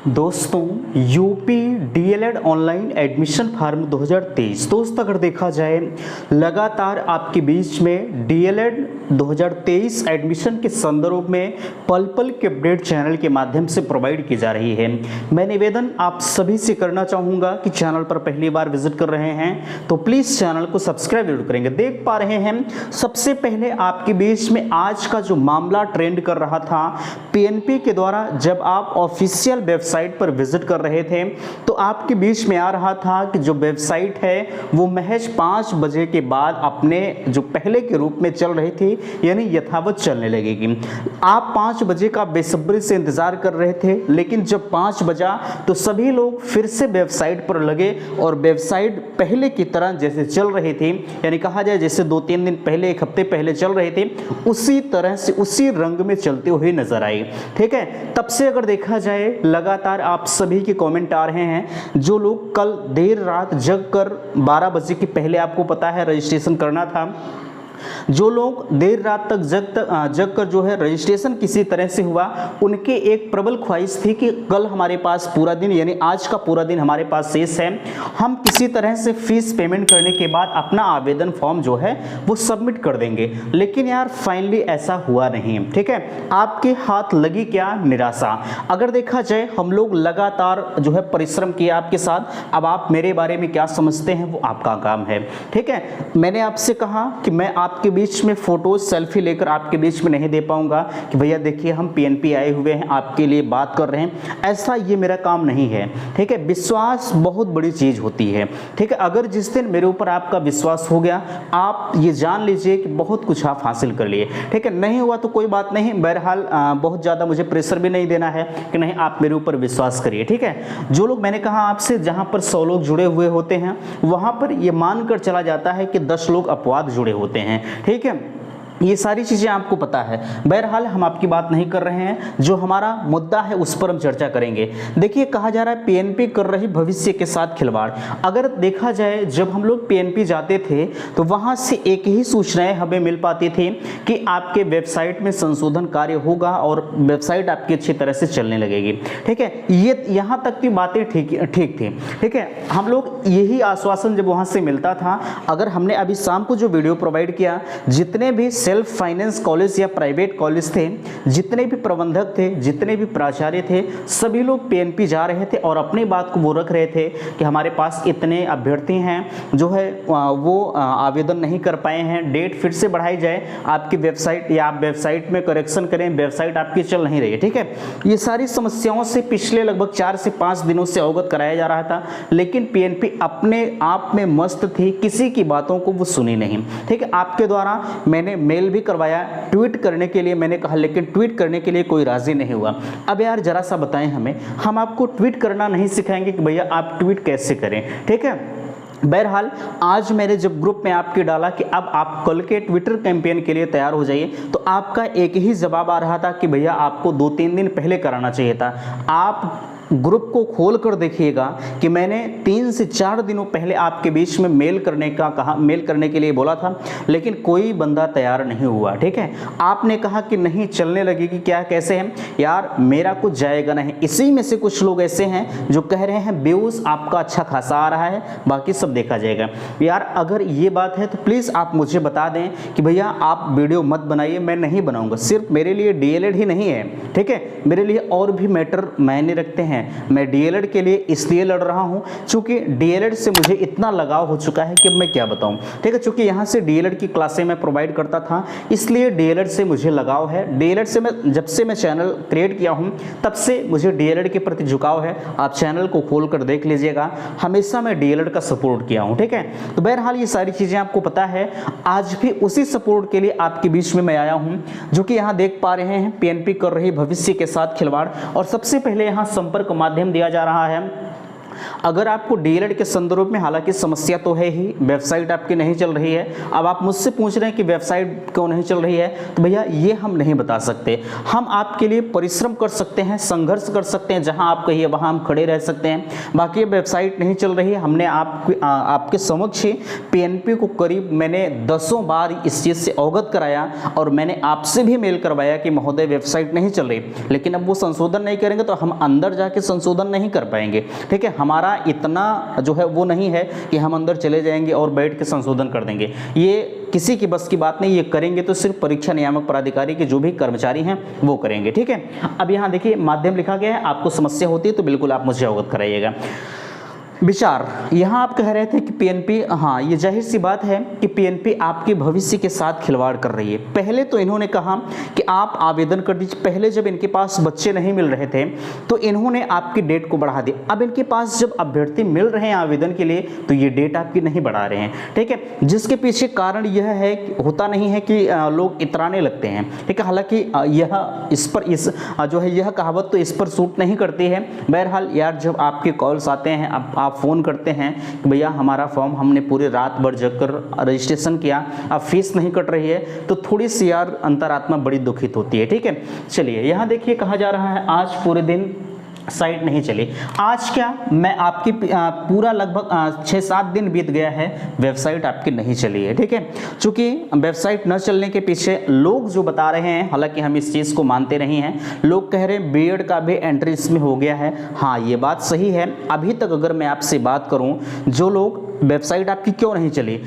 दोस्तों UP DElEd online admission form 2023 दोस्त अगर देखा जाए लगातार आपके बीच में डीएलएड 2023 एडमिशन के संदर्भ में पल पल के अपडेट चैनल के माध्यम से प्रोवाइड की जा रही है। मैं निवेदन आप सभी से करना चाहूँगा कि चैनल पर पहली बार विजिट कर रहे हैं तो प्लीज़ चैनल को सब्सक्राइब जरूर करेंगे। देख पा रहे हैं सबसे पहले आपके बीच में आज का जो मामला ट्रेंड कर रहा था पीएनपी के द्वारा, जब आप ऑफिशियल वेबसाइट पर विजिट कर रहे थे तो आपके बीच में आ रहा था कि जो वेबसाइट है वो महज 5 बजे के बाद अपने जो पहले के रूप में चल रही थी यानी यथावत चलने लगेगी। आप 5 बजे का बेसब्री से इंतजार कर रहे थे, लेकिन जब 5 बजा तो सभी लोग फिर से वेबसाइट पर लगे और वेबसाइट पहले की तरह जैसे चल रही थी, यानी कहा जाए जैसे 2-3 दिन पहले, 1 हफ्ते पहले चल रहे थे, उसी तरह से उसी रंग में चलते हुए नजर आई। ठीक है, तब से अगर देखा जाए लगातार आप सभी के कमेंट आ रहे हैं। जो लोग कल देर रात जग कर 12 बजे के पहले आपको पता है रजिस्ट्रेशन करना था, जो लोग देर रात तक जग कर जो है रजिस्ट्रेशन किसी तरह से हुआ, उनके एक प्रबल ख्वाहिश थी कि कल हमारे पास पूरा दिन यानी आज का पूरा दिन हमारे पास शेष है, हम किसी तरह से फीस पेमेंट करने के बाद अपना आवेदन फॉर्म जो है वो सबमिट कर देंगे। लेकिन यार फाइनली ऐसा हुआ नहीं। ठीक है, आपके हाथ लगी क्या निराशा। अगर देखा जाए हम लोग लगातार जो है परिश्रम किया आपके साथ, अब आप मेरे बारे में क्या समझते हैं वो आपका काम है। ठीक है, मैंने आपसे कहा कि मैं आपके बीच में फोटोज सेल्फी लेकर आपके बीच में नहीं दे पाऊंगा कि भैया देखिए हम पीएनपी आए हुए हैं आपके लिए बात कर रहे हैं, ऐसा ये मेरा काम नहीं है। ठीक है, विश्वास बहुत बड़ी चीज होती है। ठीक है, अगर जिस दिन मेरे ऊपर आपका विश्वास हो गया, आप ये जान लीजिए कि बहुत कुछ आप हासिल कर लिए। ठीक है, नहीं हुआ तो कोई बात नहीं, बहरहाल बहुत ज़्यादा मुझे प्रेशर भी नहीं देना है कि नहीं आप मेरे ऊपर विश्वास करिए। ठीक है, जो लोग मैंने कहा आपसे जहाँ पर 100 लोग जुड़े हुए होते हैं वहाँ पर ये मानकर चला जाता है कि 10 लोग अपवाद जुड़े होते हैं। ठीक है, ये सारी चीज़ें आपको पता है। बहरहाल हम आपकी बात नहीं कर रहे हैं, जो हमारा मुद्दा है उस पर हम चर्चा करेंगे। देखिए, कहा जा रहा है पीएनपी कर रही भविष्य के साथ खिलवाड़। अगर देखा जाए जब हम लोग पीएनपी जाते थे तो वहाँ से एक ही सूचनाएं हमें मिल पाती थी कि आपके वेबसाइट में संशोधन कार्य होगा और वेबसाइट आपकी अच्छी तरह से चलने लगेगी। ठीक है, ये यहाँ तक की बातें ठीक थी। ठीक है, हम लोग यही आश्वासन जब वहाँ से मिलता था, अगर हमने अभी शाम को जो वीडियो प्रोवाइड किया, जितने भी सेल्फ फाइनेंस कॉलेज या प्राइवेट कॉलेज थे, जितने भी प्रबंधक थे, जितने भी प्राचार्य थे, सभी लोग पीएनपी जा रहे थे और अपनी बात को वो रख रहे थे कि हमारे पास इतने अभ्यर्थी हैं जो है वो आवेदन नहीं कर पाए हैं, डेट फिर से बढ़ाई जाए, आपकी वेबसाइट या आप वेबसाइट में करेक्शन करें, वेबसाइट आपकी चल नहीं रही है। ठीक है, ये सारी समस्याओं से पिछले लगभग 4 से 5 दिनों से अवगत कराया जा रहा था, लेकिन पीएनपी अपने आप में मस्त थी, किसी की बातों को वो सुनी नहीं। ठीक है, आपके द्वारा मैंने मेल भी करवाया, ट्वीट करने के लिए मैंने कहा, लेकिन ट्वीट करने के लिए कोई राजी नहीं हुआ। अब यार जरा सा बताएं हमें, हम आपको ट्वीट करना नहीं सिखाएंगे कि भैया आप ट्वीट कैसे करें। ठीक है, बहरहाल आज मैंने जब ग्रुप में आपके डाला कि अब आप कल के ट्विटर कैंपेन के लिए तैयार हो जाइए, तो आपका एक ही जवाब आ रहा था कि भैया आपको 2-3 दिन पहले कराना चाहिए था। आप ग्रुप को खोल कर देखिएगा कि मैंने 3 से 4 दिनों पहले आपके बीच में मेल करने के लिए बोला था, लेकिन कोई बंदा तैयार नहीं हुआ। ठीक है, आपने कहा कि नहीं चलने लगेगी, क्या कैसे है यार, मेरा कुछ जाएगा नहीं। इसी में से कुछ लोग ऐसे हैं जो कह रहे हैं व्यूज आपका अच्छा खासा आ रहा है, बाकी सब देखा जाएगा। यार अगर ये बात है तो प्लीज़ आप मुझे बता दें कि भैया आप वीडियो मत बनाइए, मैं नहीं बनाऊंगा। सिर्फ मेरे लिए डीएलएड ही नहीं है, ठीक है, मेरे लिए और भी मैटर मायने रखते हैं। मैं डीएलएड के लिए इसलिए लड़ रहा हूं क्योंकि डीएलएड से मुझे इतना लगाव हो चुका है कि अब मैं क्या बताऊं। ठीक है, क्योंकि यहां से डीएलएड की क्लासें मैं प्रोवाइड करता था, इसलिए डीएलएड से मुझे लगाव है। डीएलएड से मैं जब से मैं चैनल क्रिएट किया हूं तब से मुझे डीएलएड के प्रति झुकाव है। आप चैनल को खोल कर देख लीजिएगा, हमेशा मैं डीएलएड का सपोर्ट किया हूं। ठीक है, तो बहरहाल ये सारी चीजें आपको पता है। आज भी उसी सपोर्ट के लिए आपके बीच में मैं आया हूं, जो कि यहां देख पा रहे हैं पीएनपी कर रही भविष्य के साथ खिलवाड़। और सबसे पहले यहां संपर्क माध्यम दिया जा रहा है अगर आपको डीएलएड के संदर्भ में हालांकि समस्या तो है ही, वेबसाइट आपकी नहीं चल रही है, अब आप मुझसे पूछ रहे हैं कि वेबसाइट क्यों नहीं चल रही है, तो भैया ये हम नहीं बता सकते। हम आपके लिए परिश्रम कर सकते हैं, संघर्ष कर सकते हैं, जहां आप कहिए वहां हम खड़े रह सकते हैं। बाकी वेबसाइट नहीं चल रही है, हमने आपके समक्ष पीएनपी को करीब मैंने दसों बार इस चीज़ से अवगत कराया और मैंने आपसे भी मेल करवाया कि महोदय वेबसाइट नहीं चल रही, लेकिन अब वो संशोधन नहीं करेंगे तो हम अंदर जाके संशोधन नहीं कर पाएंगे। ठीक है, हमारा इतना जो है वो नहीं है कि हम अंदर चले जाएंगे और बैठ के संशोधन कर देंगे, ये किसी की बस की बात नहीं। ये करेंगे तो सिर्फ परीक्षा नियामक प्राधिकारी के जो भी कर्मचारी हैं वो करेंगे। ठीक है, अब यहाँ देखिए माध्यम लिखा गया है, आपको समस्या होती है तो बिल्कुल आप मुझे अवगत कराइएगा। विचार, यहाँ आप कह रहे थे कि पीएनपी, हाँ ये जाहिर सी बात है कि पीएनपी आपके भविष्य के साथ खिलवाड़ कर रही है। पहले तो इन्होंने कहा कि आप आवेदन कर दीजिए, पहले जब इनके पास बच्चे नहीं मिल रहे थे तो इन्होंने आपकी डेट को बढ़ा दी। अब इनके पास जब अभ्यर्थी मिल रहे हैं आवेदन के लिए तो ये डेट आपकी नहीं बढ़ा रहे हैं। ठीक है, जिसके पीछे कारण यह है, होता नहीं है कि लोग इतराने लगते हैं। ठीक है, हालांकि यह इस पर जो है यह कहावत तो इस पर सूट नहीं करती है। बहरहाल यार, जब आपके कॉल्स आते हैं, आप फ़ोन करते हैं कि भैया हमारा फॉर्म हमने पूरे रात भर जगकर रजिस्ट्रेशन किया, अब फीस नहीं कट रही है, तो थोड़ी सी यार अंतरात्मा बड़ी दुखित होती है। ठीक है, चलिए यहाँ देखिए कहा जा रहा है आज पूरे दिन साइट नहीं चली। आज क्या, मैं आपकी पूरा लगभग 6-7 दिन बीत गया है, वेबसाइट आपकी नहीं चली है। ठीक है, चूंकि वेबसाइट न चलने के पीछे लोग जो बता रहे हैं, हालांकि हम इस चीज़ को मानते नहीं हैं, लोग कह रहे हैं बीएड का भी एंट्री इसमें हो गया है। हाँ ये बात सही है। अभी तक अगर मैं आपसे बात करूं, जो लोग वेबसाइट आपकी क्यों नहीं चली,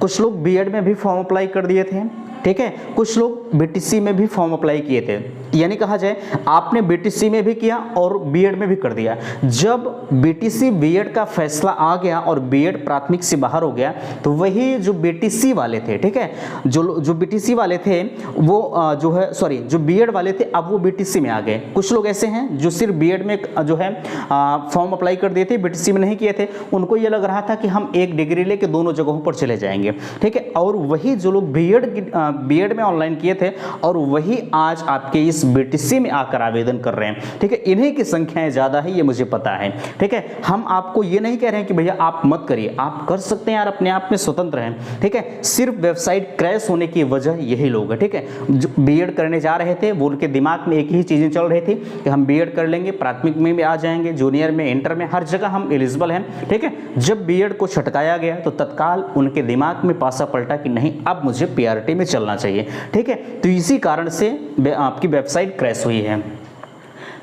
कुछ लोग बीएड में भी फॉर्म अप्लाई कर दिए थे। ठीक है, कुछ लोग बीटीसी में भी फॉर्म अप्लाई किए थे, यानी कहा जाए आपने बीटीसी में भी किया और बीएड में भी कर दिया। जब बीटीसी बीएड का फैसला आ गया और बीएड प्राथमिक से बाहर हो गया, तो वही जो बीटीसी वाले थे, ठीक है, जो बीटीसी वाले थे वो जो बीएड वाले थे, अब वो बीटीसी में आ गए। कुछ लोग ऐसे हैं जो सिर्फ बीएड में जो है फॉर्म अप्लाई कर दिए थे, बीटीसी में नहीं किए थे। उनको ये लग रहा था कि हम एक डिग्री लेके दोनों जगहों पर चले जाएंगे। ठीक है, और वही जो लोग बीएड में ऑनलाइन किए थे और वही आज आपके इस बीटीसी में आकर आवेदन कर रहे हैं। ठीक है, इन्हीं की संख्याएं ज्यादा है, ये मुझे पता है। ठीक है, हम आपको ये नहीं कह रहे हैं कि भैया आप मत करिए, आप कर सकते हैं यार, अपने आप में स्वतंत्र हैं। ठीक है, सिर्फ वेबसाइट क्रैश होने की वजह यही लोग है। ठीक है, जो बीएड करने जा रहे थे वो उनके दिमाग में एक ही चीजें चल रही थी कि हम बीएड कर लेंगे, प्राथमिक में भी आ जाएंगे, जूनियर में, इंटर में, हर जगह हम एलिजिबल हैं। ठीक है, जब बीएड को छटकाया गया तो तत्काल उनके दिमाग में पासा पलटा कि नहीं, अब मुझे पीआरटी में चलना चाहिए। ठीक है, तो इसी कारण से आपकी वेबसाइट क्रैश हुई है।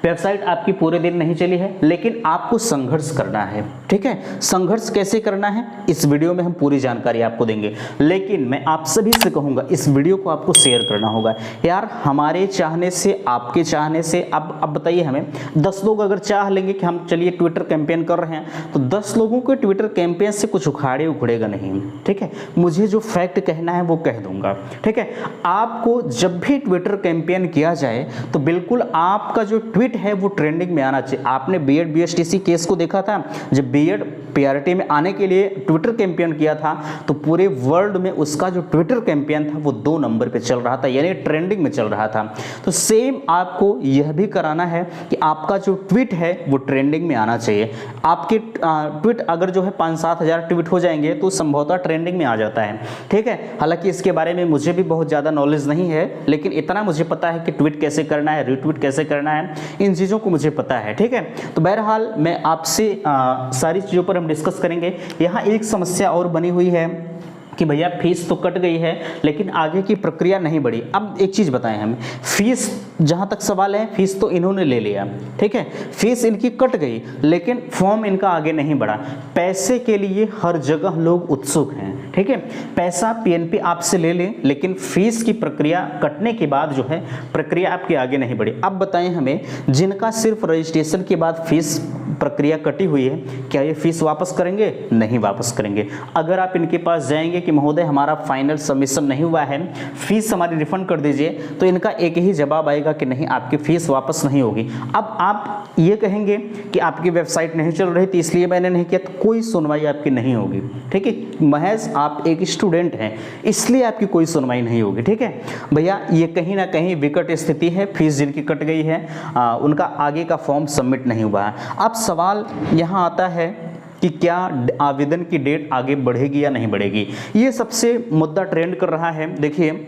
वेबसाइट आपकी पूरे दिन नहीं चली है, लेकिन आपको संघर्ष करना है। ठीक है, संघर्ष कैसे करना है इस वीडियो में हम पूरी जानकारी आपको देंगे, लेकिन मैं आप सभी से कहूंगा इस वीडियो को आपको शेयर करना होगा। यार हमारे चाहने से, आपके चाहने से, अब बताइए हमें 10 लोग अगर चाह लेंगे कि हम चलिए ट्विटर कैंपेन कर रहे हैं, तो 10 लोगों को ट्विटर कैंपेन से कुछ उखड़ेगा नहीं। ठीक है, मुझे जो फैक्ट कहना है वो कह दूंगा। ठीक है, आपको जब भी ट्विटर कैंपेन किया जाए तो बिल्कुल आपका जो ट्वीट है वो ट्रेंडिंग में आना चाहिए। आपने बीएड बीएसटीसी केस को देखा था, जब बीएड पीआरटी में आने के लिए ट्विटर कैंपेन किया था तो पूरे वर्ल्ड में उसका जो ट्विटर कैंपेन था वो 2 नंबर पे चल रहा था, यानी ट्रेंडिंग में चल रहा था। तो सेम आपको यह भी कराना है कि आपका जो ट्वीट है वो ट्रेंडिंग में आना चाहिए। आपके ट्वीट अगर जो है 5-7 हज़ार ट्वीट हो जाएंगे तो संभवतः ट्रेंडिंग में आ जाता है। ठीक है, हालांकि इसके बारे में मुझे भी बहुत ज़्यादा नॉलेज नहीं है, लेकिन इतना मुझे पता है कि ट्वीट कैसे करना है, रीट्वीट कैसे करना है, इन चीज़ों को मुझे पता है। ठीक है, तो बहरहाल मैं आपसे सारी चीज़ों पर हम डिस्कस करेंगे। यहाँ एक समस्या और बनी हुई है कि भैया फीस तो कट गई है लेकिन आगे की प्रक्रिया नहीं बढ़ी। अब एक चीज़ बताएं हमें, फीस जहाँ तक सवाल है, फीस तो इन्होंने ले लिया, ठीक है, फीस इनकी कट गई लेकिन फॉर्म इनका आगे नहीं बढ़ा। पैसे के लिए हर जगह लोग उत्सुक हैं। ठीक है, पैसा पीएनपी आपसे ले ले, लेकिन फीस की प्रक्रिया कटने के बाद जो है प्रक्रिया आपकी आगे नहीं बढ़ी। अब बताएं हमें, जिनका सिर्फ रजिस्ट्रेशन के बाद फीस प्रक्रिया कटी हुई है, क्या ये फीस वापस करेंगे? नहीं वापस करेंगे। अगर आप इनके पास जाएंगे कि महोदय हमारा फाइनल सबमिशन नहीं हुआ है, फीस हमारी रिफंड कर दीजिए, तो इनका एक ही जवाब आएगा कि नहीं, आपकी फीस वापस नहीं होगी। अब आप ये कहेंगे कि आपकी वेबसाइट नहीं चल रही थी इसलिए मैंने नहीं किया, तो कोई सुनवाई आपकी नहीं होगी। ठीक है, महज आप एक स्टूडेंट हैं इसलिए आपकी कोई सुनवाई नहीं होगी। ठीक है भैया, ये कहीं ना कहीं विकट स्थिति है। फीस जिनकी कट गई है उनका आगे का फॉर्म सबमिट नहीं हुआ है। आप सवाल यहाँ आता है कि क्या आवेदन की डेट आगे बढ़ेगी या नहीं बढ़ेगी। ये सबसे मुद्दा ट्रेंड कर रहा है। देखिए,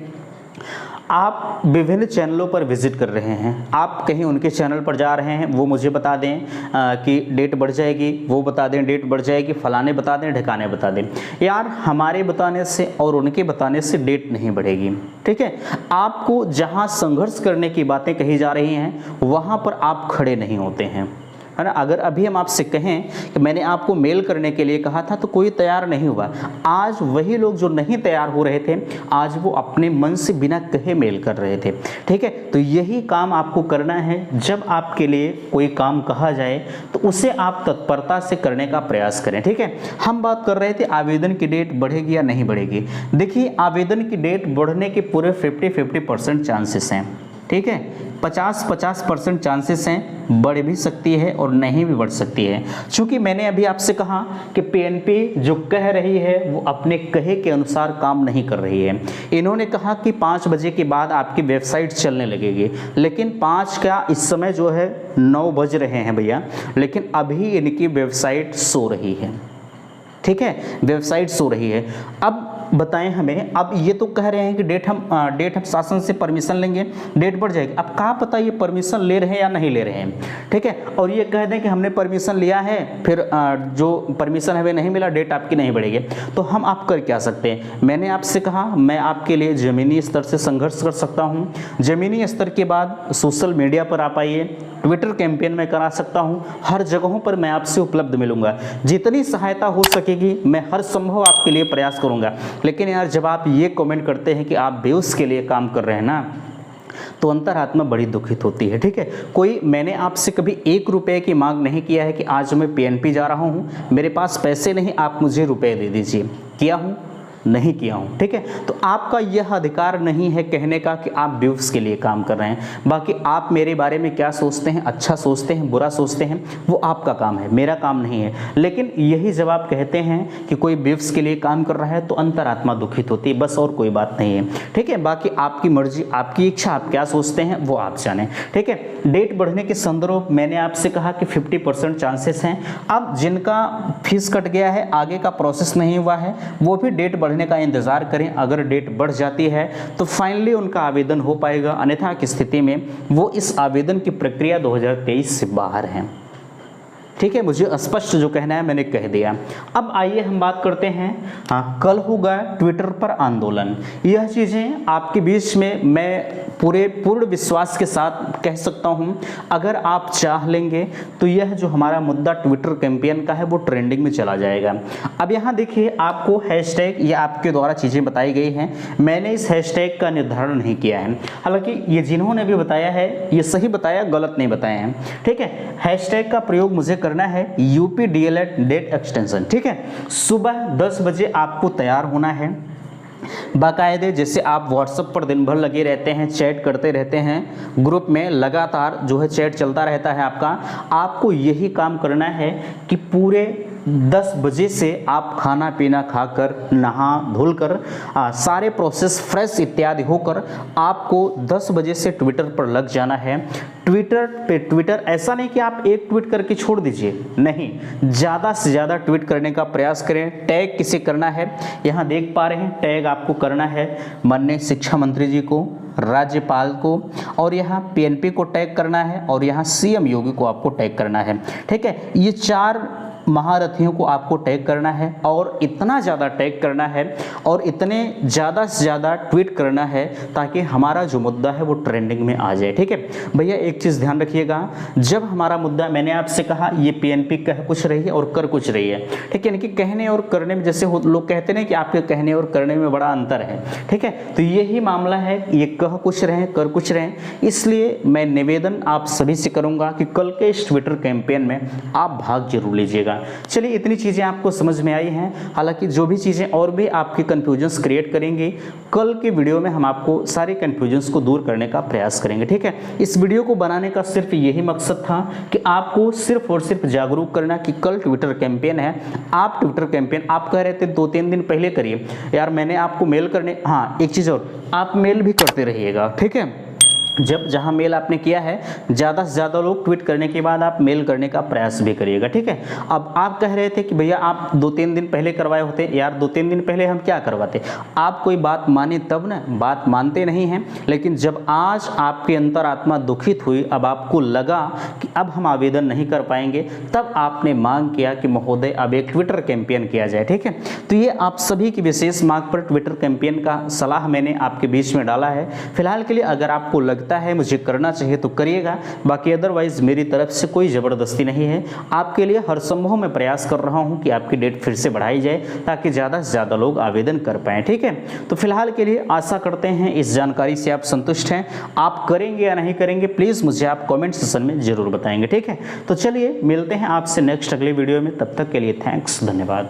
आप विभिन्न चैनलों पर विजिट कर रहे हैं, आप कहीं उनके चैनल पर जा रहे हैं, वो मुझे बता दें कि डेट बढ़ जाएगी, वो बता दें डेट बढ़ जाएगी, फलाने बता दें, ढकाने बता दें। यार, हमारे बताने से और उनके बताने से डेट नहीं बढ़ेगी। ठीक है, आपको जहां संघर्ष करने की बातें कही जा रही हैं वहां पर आप खड़े नहीं होते हैं, है ना। अगर अभी हम आपसे कहें कि मैंने आपको मेल करने के लिए कहा था तो कोई तैयार नहीं हुआ, आज वही लोग जो नहीं तैयार हो रहे थे आज वो अपने मन से बिना कहे मेल कर रहे थे। ठीक है, तो यही काम आपको करना है। जब आपके लिए कोई काम कहा जाए तो उसे आप तत्परता से करने का प्रयास करें। ठीक है, हम बात कर रहे थे आवेदन की डेट बढ़ेगी या नहीं बढ़ेगी। देखिए, आवेदन की डेट बढ़ने के पूरे 50-50% चांसेस हैं। ठीक है, 50-50% चांसेस हैं, बढ़ भी सकती है और नहीं भी बढ़ सकती है। चूंकि मैंने अभी आपसे कहा कि पीएनपी जो कह रही है वो अपने कहे के अनुसार काम नहीं कर रही है। इन्होंने कहा कि 5 बजे के बाद आपकी वेबसाइट चलने लगेगी, लेकिन 5 का इस समय जो है 9 बज रहे हैं भैया, लेकिन अभी इनकी वेबसाइट सो रही है। ठीक है, वेबसाइट सो रही है। अब बताएं हमें, अब ये तो कह रहे हैं कि डेट हम शासन से परमिशन लेंगे, डेट बढ़ जाएगी। अब कहाँ पता ये परमिशन ले रहे हैं या नहीं ले रहे हैं। ठीक है, और ये कह दें कि हमने परमिशन लिया है, फिर जो परमिशन हमें नहीं मिला, डेट आपकी नहीं बढ़ेगी, तो हम आप कर क्या सकते हैं। मैंने आपसे कहा मैं आपके लिए ज़मीनी स्तर से संघर्ष कर सकता हूँ। ज़मीनी स्तर के बाद सोशल मीडिया पर आप आइए, ट्विटर कैंपेन में करा सकता हूँ, हर जगहों पर मैं आपसे उपलब्ध मिलूंगा। जितनी सहायता हो सकेगी मैं हर संभव आपके लिए प्रयास करूंगा। लेकिन यार, जब आप ये कमेंट करते हैं कि आप व्यूज़ के लिए काम कर रहे हैं ना, तो अंतरात्मा बड़ी दुखित होती है। ठीक है, मैंने आपसे कभी 1 रुपये की मांग नहीं किया है कि आज मैं पीएनपी जा रहा हूँ, मेरे पास पैसे नहीं, आप मुझे रुपए दे दीजिए। किया हूँ? नहीं किया हूँ। ठीक है, तो आपका यह अधिकार नहीं है कहने का कि आप व्यूज़ के लिए काम कर रहे हैं। बाकी आप मेरे बारे में क्या सोचते हैं, अच्छा सोचते हैं, बुरा सोचते हैं, वो आपका काम है, मेरा काम नहीं है। लेकिन यही जब आप कहते हैं कि कोई व्यूज़ के लिए काम कर रहा है तो अंतरात्मा दुखित होती है, बस और कोई बात नहीं है। ठीक है, बाकी आपकी मर्जी, आपकी इच्छा, आप क्या सोचते हैं वो आप जानें। ठीक है, डेट बढ़ने के संदर्भ मैंने आपसे कहा कि 50% चांसेस हैं। अब जिनका फीस कट गया है, आगे का प्रोसेस नहीं हुआ है, वो भी डेट बढ़ने का इंतजार करें। अगर डेट बढ़ जाती है तो फाइनली उनका आवेदन हो पाएगा, अन्यथा की स्थिति में वो इस आवेदन की प्रक्रिया 2023 से बाहर हैं। ठीक है, मुझे स्पष्ट जो कहना है मैंने कह दिया। अब आइए हम बात करते हैं, हाँ, कल होगा ट्विटर पर आंदोलन। यह चीज़ें आपके बीच में मैं पूर्ण विश्वास के साथ कह सकता हूं, अगर आप चाह लेंगे तो यह जो हमारा मुद्दा ट्विटर कैंपेन का है वो ट्रेंडिंग में चला जाएगा। अब यहाँ देखिए, आपको हैशटैग या आपके द्वारा चीज़ें बताई गई हैं, मैंने इस हैशटैग का निर्धारण नहीं किया है। हालांकि ये जिन्होंने भी बताया है ये सही बताया, गलत नहीं बताया है। ठीक है, हैशटैग का प्रयोग मुझे करना है यूपी डीएलएड डेट एक्सटेंशन। ठीक है, सुबह 10 बजे आपको तैयार होना है। बाकायदे जैसे आप व्हाट्सएप पर दिन भर लगे रहते हैं, चैट करते रहते हैं, ग्रुप में लगातार जो है चैट चलता रहता है आपका, आपको यही काम करना है कि पूरे 10 बजे से आप खाना पीना खाकर, नहा धुल कर, सारे प्रोसेस फ्रेश इत्यादि होकर आपको 10 बजे से ट्विटर पर लग जाना है। ट्विटर ऐसा नहीं कि आप एक ट्वीट करके छोड़ दीजिए, नहीं, ज़्यादा से ज़्यादा ट्वीट करने का प्रयास करें। टैग किसे करना है, यहाँ देख पा रहे हैं, टैग आपको करना है माननीय शिक्षा मंत्री जी को, राज्यपाल को, और यहाँ पीएनपी को टैग करना है, और यहाँ सीएम योगी को आपको टैग करना है। ठीक है, ये 4 महारथियों को आपको टैग करना है, और इतना ज़्यादा टैग करना है और इतने ज़्यादा से ज़्यादा ट्वीट करना है ताकि हमारा जो मुद्दा है वो ट्रेंडिंग में आ जाए। ठीक है भैया, एक चीज़ ध्यान रखिएगा, जब हमारा मुद्दा, मैंने आपसे कहा ये पीएनपी कह कुछ रही है और कर कुछ रही है। ठीक है, यानी कि कहने और करने में, जैसे लोग कहते हैं कि आपके कहने और करने में बड़ा अंतर है। ठीक है, तो यही मामला है, ये कह कुछ रहे कर कुछ रहे। इसलिए मैं निवेदन आप सभी से करूँगा कि कल के इस ट्विटर कैंपेन में आप भाग जरूर लीजिएगा। चलिए, इतनी चीज़ें आपको समझ में आई हैं। हालांकि जो भी चीज़ें और भी आपकी कन्फ्यूजन्स क्रिएट करेंगी, कल के वीडियो में हम आपको सारे कन्फ्यूजन्स को दूर करने का प्रयास करेंगे। ठीक है, इस वीडियो को बनाने का सिर्फ यही मकसद था कि आपको सिर्फ और सिर्फ जागरूक करना कि कल ट्विटर कैंपेन है। आप ट्विटर कैंपेन, आप कह रहे थे 2-3 दिन पहले करिए, यार मैंने आपको मेल करने, हाँ एक चीज़ और, आप मेल भी करते रहिएगा। ठीक है, जब जहां मेल आपने किया है ज़्यादा से ज़्यादा लोग ट्वीट करने के बाद आप मेल करने का प्रयास भी करिएगा, ठीक है। अब आप कह रहे थे कि भैया आप 2-3 दिन पहले करवाए होते, यार 2-3 दिन पहले हम क्या करवाते, आप कोई बात माने तब ना, बात मानते नहीं हैं। लेकिन जब आज आपकी अंतरात्मा दुखित हुई, अब आपको लगा कि अब हम आवेदन नहीं कर पाएंगे, तब आपने मांग किया कि महोदय अब एक ट्विटर कैंपेन किया जाए, ठीक है। तो ये आप सभी की विशेष मांग पर ट्विटर कैंपेन का सलाह मैंने आपके बीच में डाला है। फिलहाल के लिए अगर आपको लगता है मुझे करना चाहिए तो करिएगा, बाकी अदरवाइज मेरी तरफ से कोई ज़बरदस्ती नहीं है। आपके लिए हर संभव मैं प्रयास कर रहा हूं कि आपकी डेट फिर से बढ़ाई जाए ताकि ज़्यादा से ज़्यादा लोग आवेदन कर पाएँ, ठीक है। तो फिलहाल के लिए आशा करते हैं इस जानकारी से आप संतुष्ट हैं। आप करेंगे या नहीं करेंगे प्लीज़ मुझे आप कॉमेंट सेक्शन में ज़रूर बताएंगे, ठीक है। तो चलिए मिलते हैं आपसे नेक्स्ट अगले वीडियो में, तब तक के लिए थैंक्स, धन्यवाद।